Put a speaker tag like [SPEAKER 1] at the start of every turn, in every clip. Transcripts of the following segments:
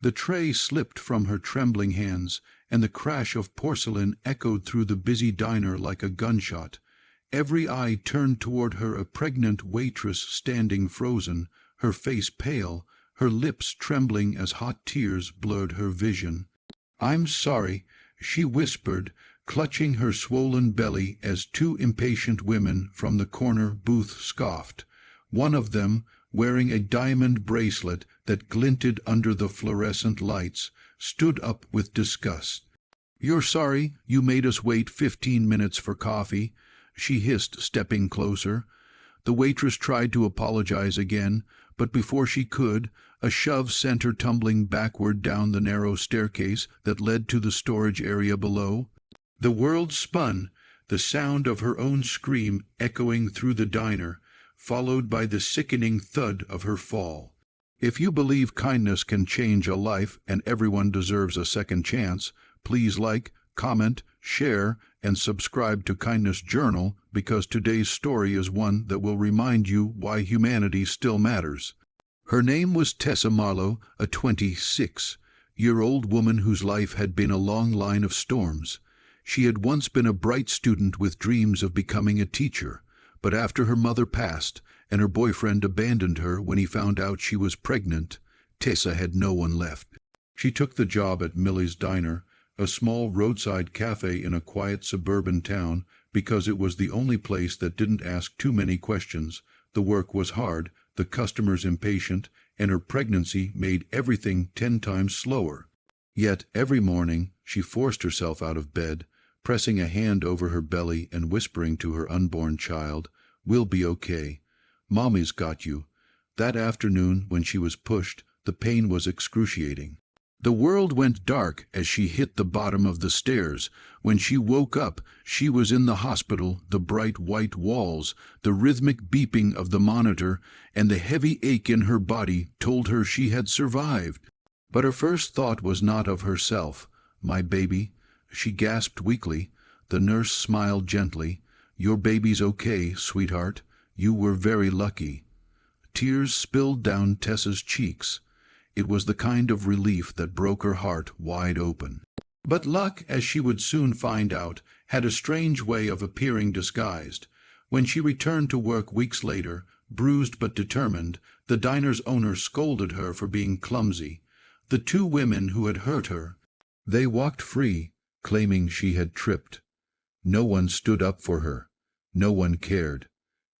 [SPEAKER 1] The tray slipped from her trembling hands, and the crash of porcelain echoed through the busy diner like a gunshot. Every eye turned toward her, a pregnant waitress standing frozen, her face pale, her lips trembling as hot tears blurred her vision. "I'm sorry," she whispered, clutching her swollen belly as two impatient women from the corner booth scoffed. One of them, wearing a diamond bracelet that glinted under the fluorescent lights, stood up with disgust. "You're sorry you made us wait 15 minutes for coffee," she hissed, stepping closer. The waitress tried to apologize again, but before she could, a shove sent her tumbling backward down the narrow staircase that led to the storage area below. The world spun, the sound of her own scream echoing through the diner, followed by the sickening thud of her fall. If you believe kindness can change a life and everyone deserves a second chance, please like, comment, share, and subscribe to Kindness Journal, because today's story is one that will remind you why humanity still matters. Her name was Tessa Marlowe, a 26-year-old woman whose life had been a long line of storms. She had once been a bright student with dreams of becoming a teacher, but after her mother passed and her boyfriend abandoned her when he found out she was pregnant, Tessa had no one left. She took the job at Millie's Diner, a small roadside cafe in a quiet suburban town, because it was the only place that didn't ask too many questions. The work was hard, the customers impatient, and her pregnancy made everything 10 times slower. Yet every morning she forced herself out of bed, pressing a hand over her belly and whispering to her unborn child, "We'll be okay. Mommy's got you." That afternoon, when she was pushed, the pain was excruciating. The world went dark as she hit the bottom of the stairs. When she woke up, she was in the hospital, the bright white walls, the rhythmic beeping of the monitor, and the heavy ache in her body told her she had survived. But her first thought was not of herself. "My baby," she gasped weakly. The nurse smiled gently. "Your baby's okay, sweetheart. You were very lucky." Tears spilled down Tessa's cheeks. It was the kind of relief that broke her heart wide open. But luck, as she would soon find out, had a strange way of appearing disguised. When she returned to work weeks later, bruised but determined, the diner's owner scolded her for being clumsy. The two women who had hurt her, they walked free, claiming she had tripped. No one stood up for her. No one cared.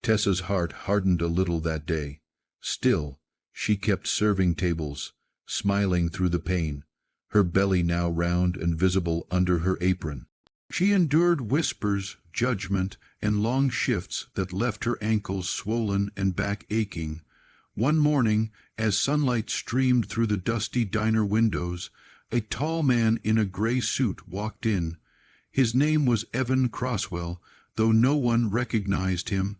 [SPEAKER 1] Tessa's heart hardened a little that day. Still, she kept serving tables, smiling through the pain, her belly now round and visible under her apron. She endured whispers, judgment, and long shifts that left her ankles swollen and back aching. One morning, as sunlight streamed through the dusty diner windows, a tall man in a gray suit walked in. His name was Evan Croswell, though no one recognized him.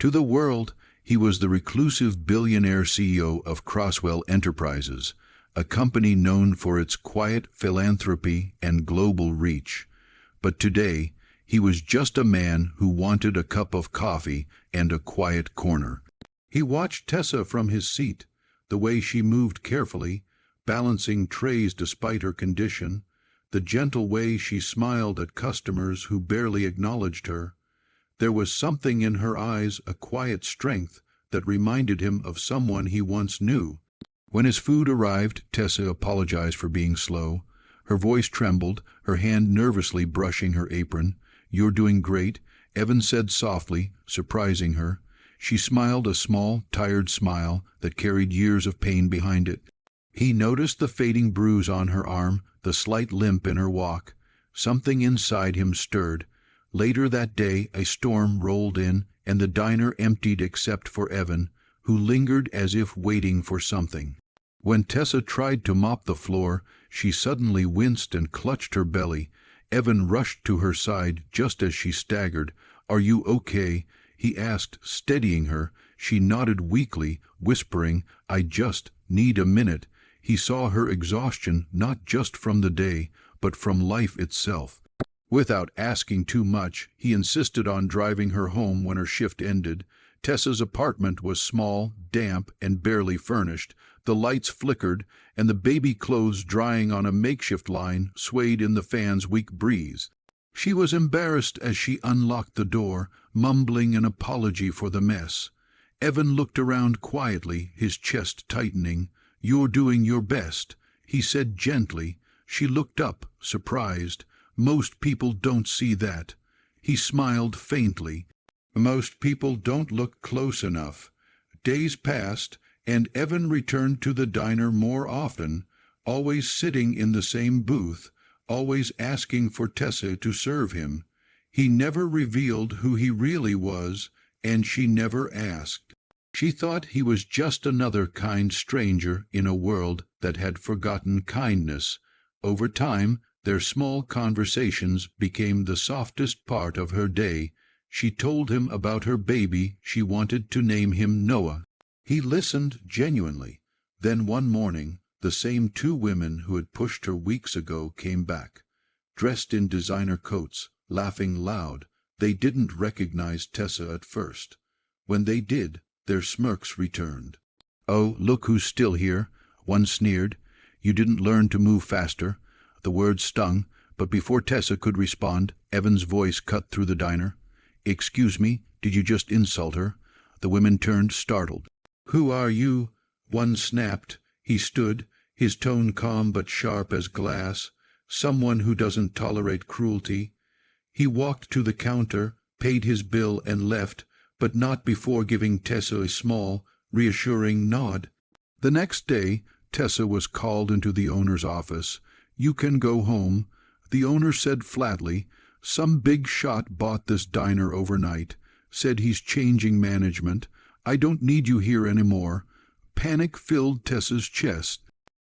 [SPEAKER 1] To the world, he was the reclusive billionaire CEO of Croswell Enterprises, a company known for its quiet philanthropy and global reach. But today, he was just a man who wanted a cup of coffee and a quiet corner. He watched Tessa from his seat, the way she moved carefully, balancing trays despite her condition, the gentle way she smiled at customers who barely acknowledged her. There was something in her eyes, a quiet strength, that reminded him of someone he once knew. When his food arrived, Tessa apologized for being slow. Her voice trembled, her hand nervously brushing her apron. "You're doing great," Evan said softly, surprising her. She smiled, a small, tired smile that carried years of pain behind it. He noticed the fading bruise on her arm, the slight limp in her walk. Something inside him stirred. Later that day, a storm rolled in, and the diner emptied except for Evan, who lingered as if waiting for something. When Tessa tried to mop the floor, she suddenly winced and clutched her belly. Evan rushed to her side just as she staggered. "Are you okay?" he asked, steadying her. She nodded weakly, whispering, "I just need a minute." He saw her exhaustion not just from the day, but from life itself. Without asking too much, he insisted on driving her home when her shift ended. Tessa's apartment was small, damp, and barely furnished. The lights flickered, and the baby clothes drying on a makeshift line swayed in the fan's weak breeze. She was embarrassed as she unlocked the door, mumbling an apology for the mess. Evan looked around quietly, his chest tightening. "You're doing your best," he said gently. She looked up, surprised. "Most people don't see that." He smiled faintly. "Most people don't look close enough." Days passed, and Evan returned to the diner more often, always sitting in the same booth, always asking for Tessa to serve him. He never revealed who he really was, and she never asked. She thought he was just another kind stranger in a world that had forgotten kindness. Over time, their small conversations became the softest part of her day. She told him about her baby. She wanted to name him Noah. He listened genuinely. Then one morning, the same two women who had pushed her weeks ago came back, dressed in designer coats, laughing loud. They didn't recognize Tessa at first. When they did, their smirks returned. "Oh, look who's still here," one sneered. "You didn't learn to move faster." The words stung, but before Tessa could respond, Evan's voice cut through the diner. "Excuse me, did you just insult her?" The women turned, startled. "Who are you?" one snapped. He stood, his tone calm but sharp as glass. "Someone who doesn't tolerate cruelty." He walked to the counter, paid his bill, and left, but not before giving Tessa a small, reassuring nod. The next day, Tessa was called into the owner's office. "You can go home." The owner said flatly, "Some big shot bought this diner overnight. Said he's changing management. I don't need you here anymore." Panic filled Tessa's chest.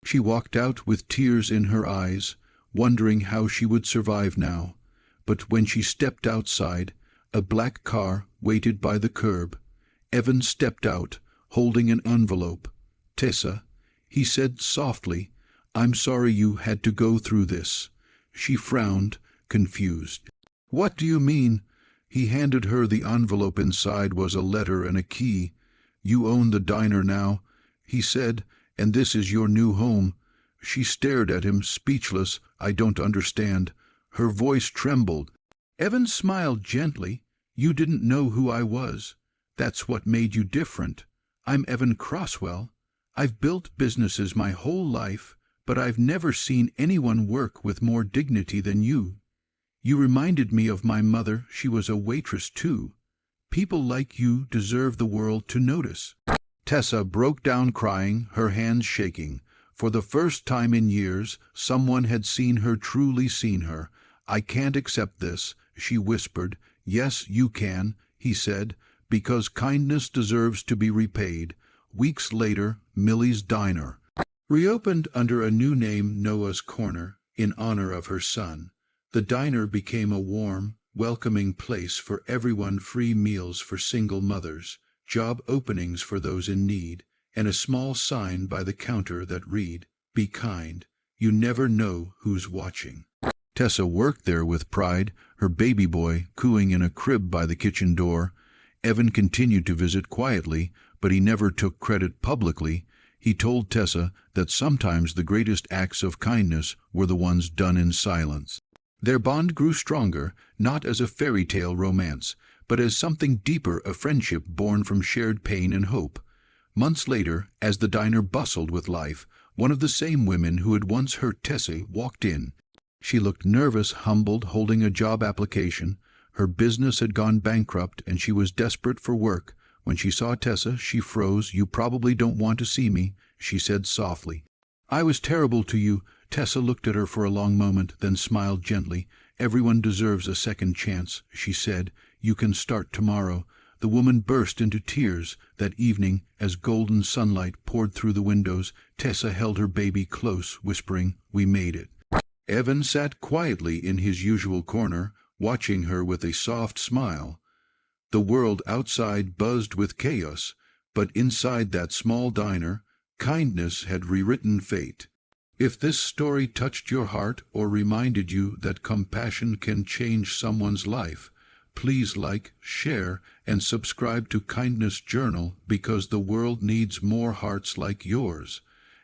[SPEAKER 1] She walked out with tears in her eyes, wondering how she would survive now. But when she stepped outside, a black car waited by the curb. Evan stepped out, holding an envelope. "Tessa," he said softly, "I'm sorry you had to go through this." She frowned, confused. "What do you mean?" He handed her the envelope. Inside was a letter and a key. "You own the diner now," he said, "and this is your new home." She stared at him, speechless. "I don't understand." Her voice trembled. Evan smiled gently. "You didn't know who I was. That's what made you different. I'm Evan Croswell. I've built businesses my whole life, but I've never seen anyone work with more dignity than you. You reminded me of my mother. She was a waitress, too. People like you deserve the world to notice." Tessa broke down crying, her hands shaking. For the first time in years, someone had seen her, truly seen her. "I can't accept this," she whispered. "Yes, you can," he said, "because kindness deserves to be repaid." Weeks later, Millie's Diner reopened under a new name, Noah's Corner, in honor of her son. The diner became a warm, welcoming place for everyone, free meals for single mothers, job openings for those in need, and a small sign by the counter that read, "Be kind. You never know who's watching." Tessa worked there with pride, her baby boy cooing in a crib by the kitchen door. Evan continued to visit quietly, but he never took credit publicly. He told Tessa that sometimes the greatest acts of kindness were the ones done in silence. Their bond grew stronger, not as a fairy tale romance, but as something deeper, a friendship born from shared pain and hope. Months later, as the diner bustled with life, one of the same women who had once hurt Tessa walked in. She looked nervous, humbled, holding a job application. Her business had gone bankrupt, and she was desperate for work. When she saw Tessa, she froze. "You probably don't want to see me," she said softly. "I was terrible to you." Tessa looked at her for a long moment, then smiled gently. "Everyone deserves a second chance," she said. "You can start tomorrow." The woman burst into tears. That evening, as golden sunlight poured through the windows, Tessa held her baby close, whispering, "We made it." Evan sat quietly in his usual corner, watching her with a soft smile. The world outside buzzed with chaos, but inside that small diner, kindness had rewritten fate. If this story touched your heart or reminded you that compassion can change someone's life, please like, share, and subscribe to Kindness Journal, because the world needs more hearts like yours.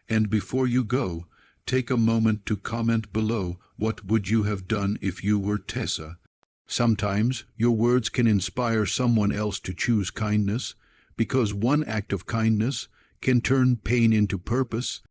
[SPEAKER 1] And before you go, take a moment to comment below, what would you have done if you were Tessa? Sometimes your words can inspire someone else to choose kindness, because one act of kindness can turn pain into purpose,